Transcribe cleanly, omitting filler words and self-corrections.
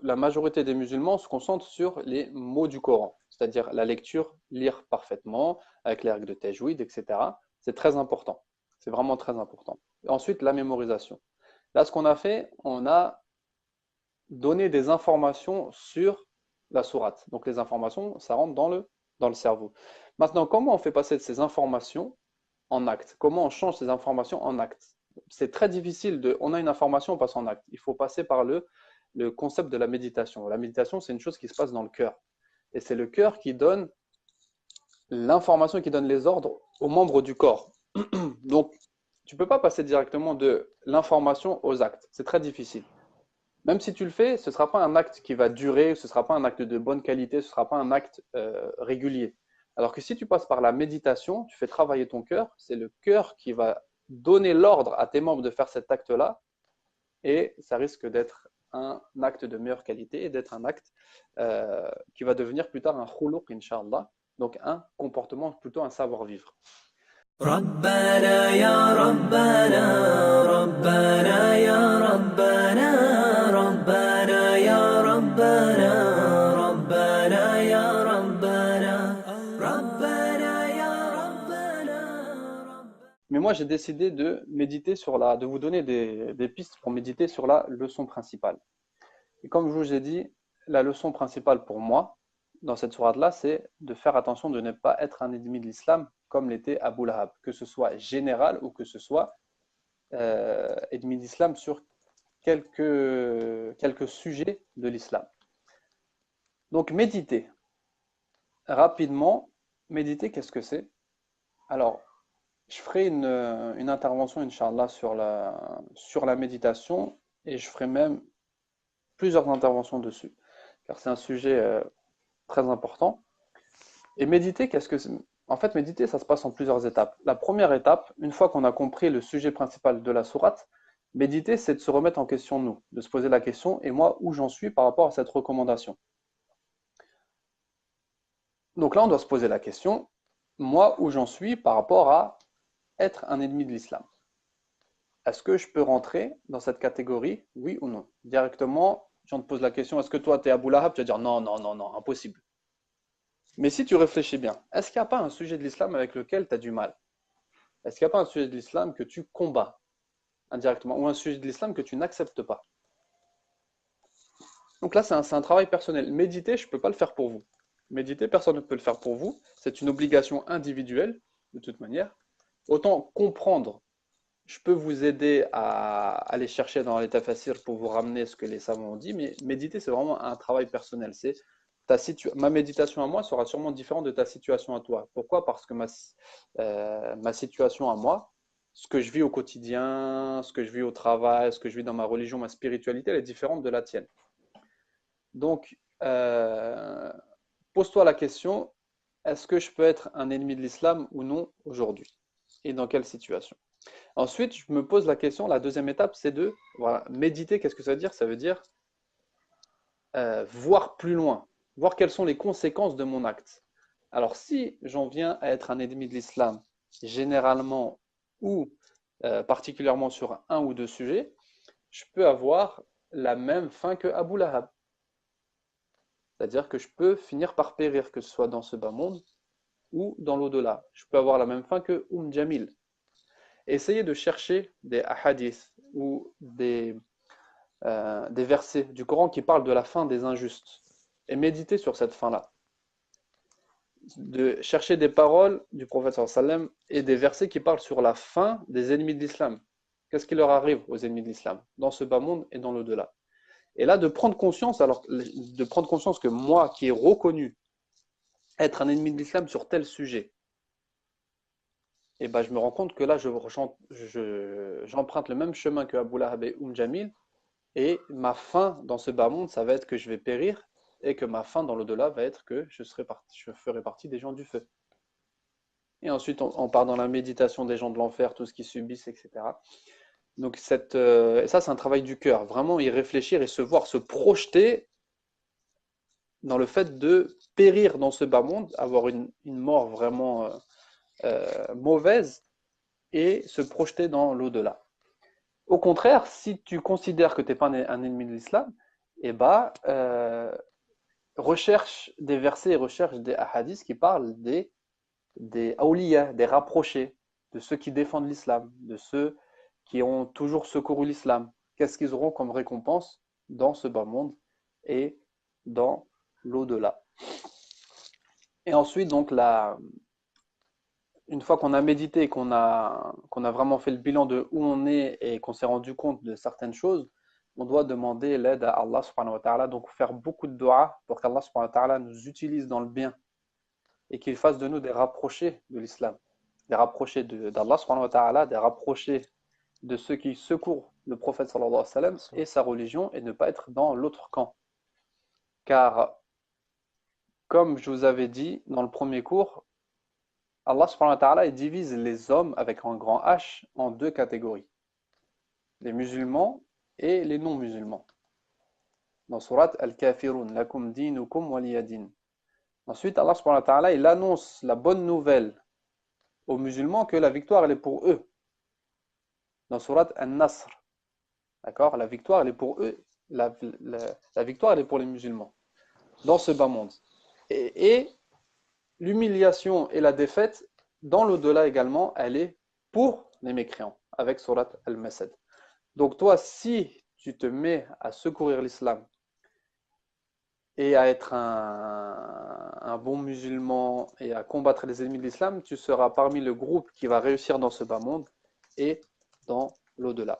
la majorité des musulmans se concentrent sur les mots du Coran, c'est-à-dire la lecture, lire parfaitement, avec les règles de tajwid, etc. C'est très important. C'est vraiment très important. Et ensuite, la mémorisation. Là, ce qu'on a fait, on a donné des informations sur la sourate. Donc, les informations, ça rentre dans le cerveau. Maintenant, comment on fait passer de ces informations en actes? Comment on change ces informations en actes? C'est très difficile de. On a une information, on passe en acte. Il faut passer par le concept de la méditation. La méditation, c'est une chose qui se passe dans le cœur. Et c'est le cœur qui donne l'information, qui donne les ordres aux membres du corps. Donc, tu ne peux pas passer directement de l'information aux actes. C'est très difficile. Même si tu le fais, ce ne sera pas un acte qui va durer, ce ne sera pas un acte de bonne qualité, ce ne sera pas un acte régulier. Alors que si tu passes par la méditation, tu fais travailler ton cœur, c'est le cœur qui va donner l'ordre à tes membres de faire cet acte-là, et ça risque d'être un acte de meilleure qualité et d'être un acte qui va devenir plus tard un khuluq, inshallah, donc un comportement, plutôt un savoir-vivre. ربنا يا ربنا ربنا يا ربنا ربنا يا ربنا ربنا يا ربنا ربنا يا ربنا. Mais moi, j'ai décidé de méditer sur de vous donner des pistes pour méditer sur la leçon principale. Et comme je vous ai dit, la leçon principale pour moi, dans cette sourate-là, c'est de faire attention de ne pas être un ennemi de l'islam comme l'était Abu Lahab, que ce soit général ou que ce soit ennemi d'islam sur quelques sujets de l'islam. Donc méditer, rapidement, méditer, qu'est-ce que c'est? Alors, je ferai une intervention, Inch'Allah, sur la méditation, et je ferai même plusieurs interventions dessus, car c'est un sujet très important. Et méditer, qu'est-ce que c'est? En fait, méditer, ça se passe en plusieurs étapes. La première étape, une fois qu'on a compris le sujet principal de la sourate, méditer, c'est de se remettre en question nous, de se poser la question, et moi, où j'en suis par rapport à cette recommandation. Donc là, on doit se poser la question, moi, où j'en suis par rapport à être un ennemi de l'islam. Est-ce que je peux rentrer dans cette catégorie, oui ou non? Directement, si on te pose la question, est-ce que toi, tu es Abu Lahab? Tu vas dire non, non, non, non, impossible. Mais si tu réfléchis bien, est-ce qu'il n'y a pas un sujet de l'islam avec lequel tu as du mal? Est-ce qu'il n'y a pas un sujet de l'islam que tu combats indirectement ou un sujet de l'islam que tu n'acceptes pas? Donc là, c'est un travail personnel. Méditer, je ne peux pas le faire pour vous. Méditer, personne ne peut le faire pour vous. C'est une obligation individuelle, de toute manière. Autant comprendre, je peux vous aider à aller chercher dans les tafassirs pour vous ramener ce que les savants ont dit, mais méditer, c'est vraiment un travail personnel. C'est ma méditation à moi sera sûrement différente de ta situation à toi. Pourquoi? Parce que ma situation à moi, ce que je vis au quotidien, ce que je vis au travail, ce que je vis dans ma religion, ma spiritualité, elle est différente de la tienne. Donc, pose-toi la question, est-ce que je peux être un ennemi de l'islam ou non aujourd'hui? Et dans quelle situation? Ensuite, je me pose la question, la deuxième étape, c'est de voilà, méditer. Qu'est-ce que ça veut dire? Ça veut dire voir plus loin, voir quelles sont les conséquences de mon acte. Alors, si j'en viens à être un ennemi de l'islam, généralement ou particulièrement sur un ou deux sujets, je peux avoir la même fin que Abu Lahab. C'est-à-dire que je peux finir par périr, que ce soit dans ce bas monde ou dans l'au-delà. Je peux avoir la même fin que Jamil. Essayez de chercher des hadiths ou des versets du Coran qui parlent de la fin des injustes et méditez sur cette fin-là. De chercher des paroles du prophète sallam et des versets qui parlent sur la fin des ennemis de l'islam. Qu'est-ce qui leur arrive aux ennemis de l'islam dans ce bas monde et dans l'au-delà? Et là, de prendre conscience, alors de prendre conscience que moi, qui ai reconnu être un ennemi de l'islam sur tel sujet, et ben, je me rends compte que là, j'emprunte le même chemin que Abu Lahab et Jamil, et ma fin dans ce bas monde, ça va être que je vais périr, et que ma fin dans l'au-delà va être que je ferai partie des gens du feu. Et ensuite, on part dans la méditation des gens de l'enfer, tout ce qu'ils subissent, etc. Donc, ça, c'est un travail du cœur. Vraiment y réfléchir et se voir, se projeter dans le fait de périr dans ce bas monde, avoir une mort vraiment mauvaise, et se projeter dans l'au-delà. Au contraire, si tu considères que tu n'es pas un ennemi de l'islam, et bah, recherche des versets et recherche des hadiths qui parlent des awliya, des rapprochés, de ceux qui défendent l'islam, de ceux qui ont toujours secouru l'islam. Qu'est-ce qu'ils auront comme récompense dans ce bas monde et dans l'au-delà. Et ensuite, donc, une fois qu'on a médité, qu'on a vraiment fait le bilan de où on est et qu'on s'est rendu compte de certaines choses, on doit demander l'aide à Allah subhanahu wa ta'ala, donc faire beaucoup de dua pour qu'Allah subhanahu wa ta'ala nous utilise dans le bien et qu'il fasse de nous des rapprochés de l'islam, des rapprochés d'Allah subhanahu wa ta'ala, des rapprochés de ceux qui secourent le prophète sallallahu alayhi wa sallam et sa religion et ne pas être dans l'autre camp. Car, comme je vous avais dit dans le premier cours, Allah subhanahu wa ta'ala il divise les hommes avec un grand H en deux catégories, les musulmans et les non-musulmans. Dans surat Al-Kafirun, lakum dinukum waliyadin. Ensuite, Allah subhanahu wa ta'ala il annonce la bonne nouvelle aux musulmans que la victoire elle est pour eux. Dans surat An-Nasr, d'accord, la victoire elle est pour eux, la victoire elle est pour les musulmans dans ce bas monde. Et l'humiliation et la défaite, dans l'au-delà également, elle est pour les mécréants, avec surat Al-Masad. Donc toi, si tu te mets à secourir l'islam et à être un bon musulman et à combattre les ennemis de l'islam, tu seras parmi le groupe qui va réussir dans ce bas monde et dans l'au-delà.